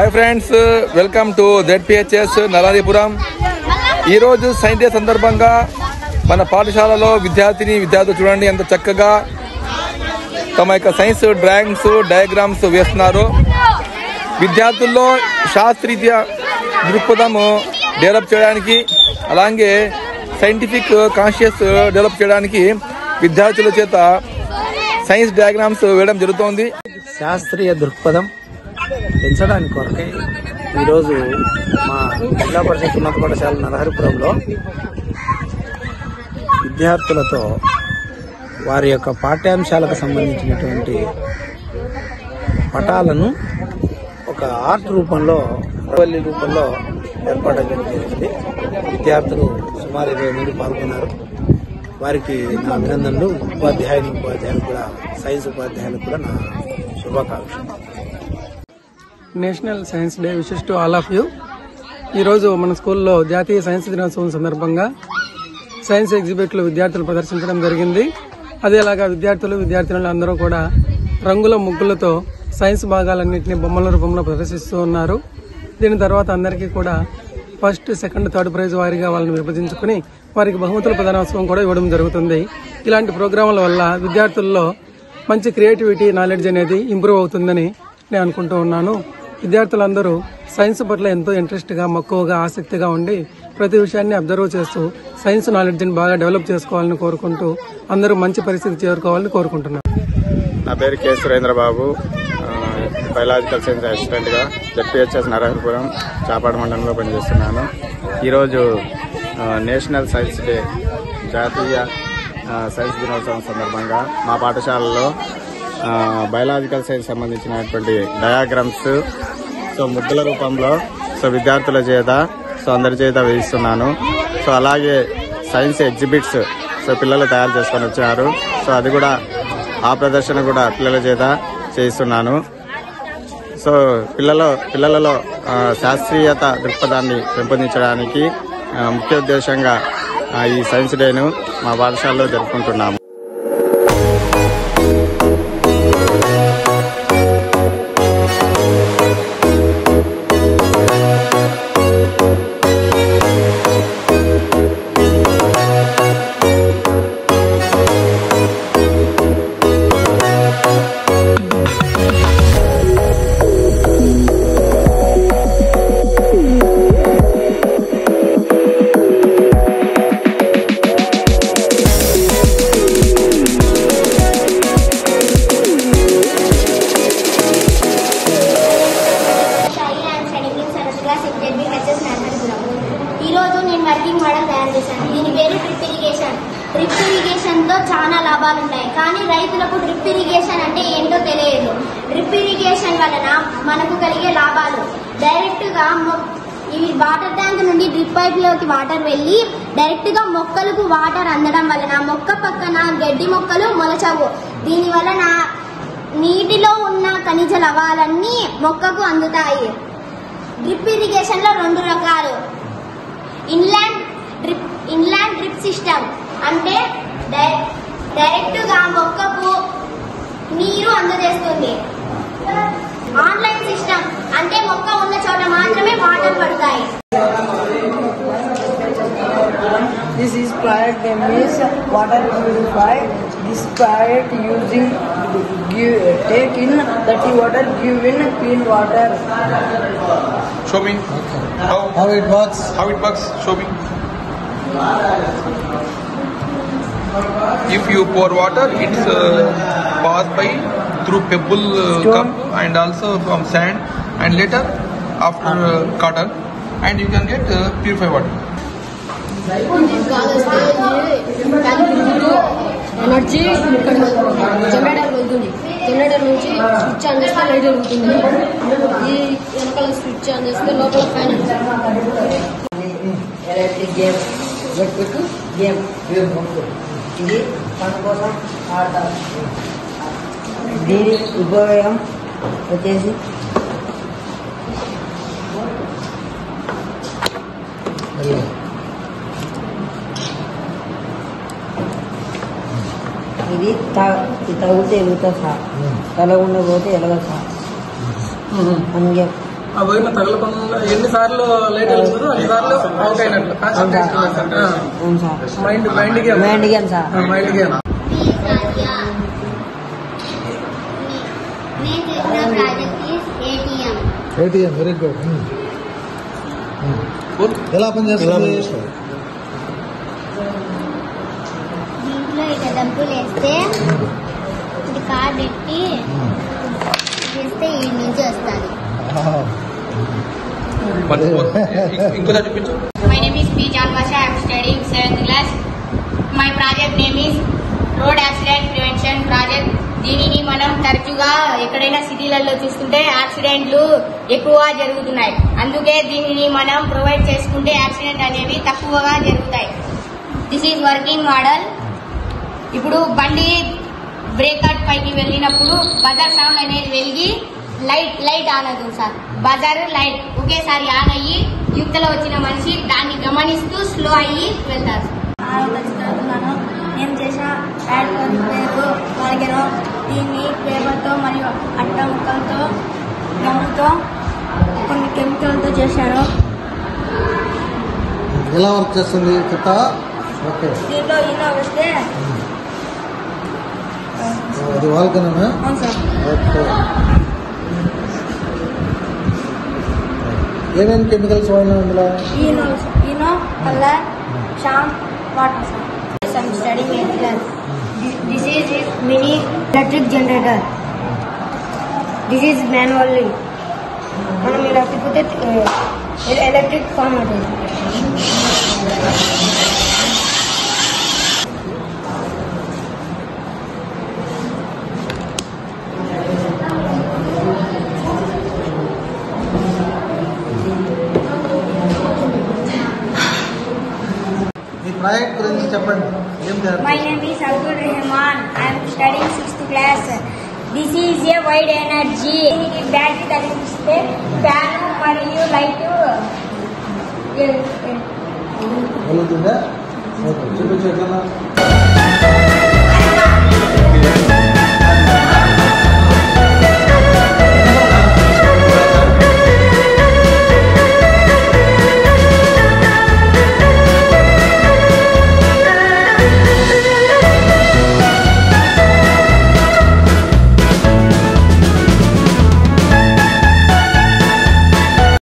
Hi friends, welcome to ZPHS నలాదిపురం. ఈరోజు science day సందర్భంగా మన పాఠశాలలో విద్యార్థులు చూడండి ఎంత చక్కగా తమ యొక్క సైన్స్ డ్రాయింగ్స్ డయాగ్రామ్స్ వేస్తున్నారు. విద్యార్థుల్లో శాస్త్రీయ దృక్పథం డెవలప్ చేయడానికి అలాగే సైంటిఫిక్ కాన్షియస్ డెవలప్ చేయడానికి విద్యార్థుల చేత సైన్స్ డయాగ్రామ్స్ వేయడం జరుగుతోంది. శాస్త్రీయ దృక్పథం పెంచడానికి కొరకై ఈరోజు మా జిల్లా పరిషత్ ఉన్నత పాఠశాల నరహరిపురంలో విద్యార్థులతో వారి యొక్క పాఠ్యాంశాలకు సంబంధించినటువంటి పటాలను ఒక ఆర్ట్ రూపంలో ఏర్పాటు జరిగింది. విద్యార్థులు సుమారు 20 మంది పాల్గొన్నారు. వారికి నా అభినందనలు. ఉపాధ్యాయులు కూడా సైన్స్ ఉపాధ్యాయులకు కూడా నా శుభాకాంక్షలు. National science day wishes to all of you. ఈరోజు మన స్కూల్లో జాతీయ సైన్స్ దినోత్సవం సందర్భంగా సైన్స్ ఎగ్జిబిట్లు విద్యార్థులు ప్రదర్శించడం జరిగింది. అదేలాగా విద్యార్థినులు అందరూ కూడా రంగుల ముగ్గులతో సైన్స్ భాగాలన్నింటినీ బొమ్మల రూపంలో ప్రదర్శిస్తూ ఉన్నారు. దీని తర్వాత అందరికీ కూడా ఫస్ట్, సెకండ్, థర్డ్ ప్రైజ్ వారీగా వాళ్ళని విభజించుకుని వారికి బహుమతుల ప్రదానోత్సవం కూడా ఇవ్వడం జరుగుతుంది. ఇలాంటి ప్రోగ్రాముల వల్ల విద్యార్థుల్లో మంచి క్రియేటివిటీ, నాలెడ్జ్ అనేది ఇంప్రూవ్ అవుతుందని నేను అనుకుంటూ ఉన్నాను. విద్యార్థులందరూ సైన్స్ పట్ల ఎంతో ఇంట్రెస్ట్గా, మక్కువగా, ఆసక్తిగా ఉండి ప్రతి విషయాన్ని అబ్జర్వ్ చేస్తూ సైన్స్ నాలెడ్జ్ని బాగా డెవలప్ చేసుకోవాలని కోరుకుంటూ అందరూ మంచి పరిస్థితి చేరుకోవాలని కోరుకుంటున్నాను. నా పేరు K Surendra Babu, biological science assistant గా ZPHS నరహరిపురం చాపాడు మండలంలో పనిచేస్తున్నాను. ఈరోజు నేషనల్ సైన్స్ డే, జాతీయ సైన్స్ దినోత్సవం సందర్భంగా మా పాఠశాలలో బయలాజికల్ సైన్స్ సంబంధించినటువంటి డయాగ్రామ్స్ ముద్దుల రూపంలో విద్యార్థుల చేత అందరి చేత వేయిస్తున్నాను. అలాగే సైన్స్ ఎగ్జిబిట్స్ పిల్లలు తయారు చేసుకొని వచ్చారు. అది కూడా ఆ ప్రదర్శన కూడా పిల్లల చేత చేయిస్తున్నాను. పిల్లలలో శాస్త్రీయత దృక్పథాన్ని పెంపొందించడానికి ముఖ్య ఉద్దేశంగా ఈ సైన్స్ డేను మా పాఠశాలలో జరుపుకుంటున్నాము. ఈరోజు నేను వర్కింగ్ మోడల్ తయారు చేశాను. దీని పేరు డ్రిప్ ఇరిగేషన్. డ్రిప్ ఇరిగేషన్ తో చాలా లాభాలు ఉన్నాయి, కానీ రైతులకు డ్రిప్ ఇరిగేషన్ అంటే ఏంటో తెలియదు. డ్రిప్ ఇరిగేషన్ వలన మనకు కలిగే లాభాలు డైరెక్ట్ గా ఈ వాటర్ ట్యాంక్ నుండి డ్రిప్ పైప్ లోకి వాటర్ వెళ్లి డైరెక్ట్ గా మొక్కలకు వాటర్ అందడం వలన మొక్క పక్కన గడ్డి మొక్కలు మొలచవు. దీని వలన నీటిలో ఉన్న ఖనిజ లవణాలన్నీ మొక్కకు అందుతాయి. డ్రిప్ ఇరిగేషన్ లో 2 రకాలు. ఇన్లాండ్ డ్రిప్ సిస్టమ్ అంటే డైరెక్ట్ గా మొక్కకు నీరు అందజేస్తుంది. ఆన్లైన్ సిస్టమ్ అంటే మొక్క ఉన్న చోట మాత్రమే వాటర్ పడతాయి. This is pilot means water purified. This pilot using take in dirty water, give in clean water. Show me how it works. Show me. If you pour water, it's passed by through pebble cup and also from sand and later after cotton, and you can get purified water. Energy ఇక్కడ generator వెళ్తుంది. Generator నుంచి switch on చేస్తే light వెలుగుతుంది. ఈ వెనకాల switch on చేస్తే లోపల fan. Electric game ఇది మన కోసం ఆడతారు. దీని ఉపయోగం వచ్చేసి ఇది తగితే ఎలుగుతా సార్, తలగుండా పోతే ఎలగ సార్. అందుకే ఆ వైర్ను తగలకుండా ఎన్నిసార్లు లైట్ వెళ్తుందో అన్నిసార్లు అవుట్ అయినట్లు mind game mind game. ATM very good. ఎలా పనిచేస్తుంది? దీంట్లో ఇట్లా డబ్బులు వేస్తే ఇది కార్డు పెట్టి చేస్తే ఈ నుంచి వస్తుంది. My name is P. John Basha. I am studying 7th class. My project name is Road Accident Prevention Project. దీనిని మనం తరచుగా ఎక్కడైనా సిటీలలో చూస్తుంటే యాక్సిడెంట్లు ఎక్కువగా జరుగుతున్నాయి. అందుకే దీనిని మనం ప్రొవైడ్ చేసుకుంటే యాక్సిడెంట్ అనేవి తక్కువగా జరుగుతాయి. This is working model. ఇప్పుడు బండి బ్రేక్ అవుట్ పైకి వెళ్ళినప్పుడు బజార్ సౌండ్ అనేది వెలిగి లైట్ ఆన్ అవుతుంది సార్. బజార్ లైట్ ఒకేసారి ఆన్ అయ్యి యువతలో వచ్చిన మనిషి దాన్ని గమనిస్తూ స్లో అయ్యి వెళ్తారు. నేను చేసిన యాడ్ పేరు వాళ్ళకెనో దీన్ని పేపర్తో మరియు అట్ట ముక్కలతో గమ్ముతో కొన్ని కెమికల్తో చేశాను. ఎలా వర్క్ చేస్తుంది చెప్తావా? ఓకే. దీంట్లో ఇలా వస్తే అది వాళ్ళకన్నా? అవును సార్. ఓకే. ఏమేమి కెమికల్స్ వాడినా అందులో? ఈనో colour shampoo water sir. I'm studying 8th class. This is mini electric generator. This is manually. మనం ఇలా తిప్పితే ఎలక్ట్రిక్ ఫామ్ అవుతుంది. ప్రాజెక్ట్ గురించి చెప్పండి. My name is Abdul Rahman. I am studying 6th class. This is a wide energy. Battery తగిలిస్తే fan మరియు light వెళ్తుందా? చూపించు ఎట్లా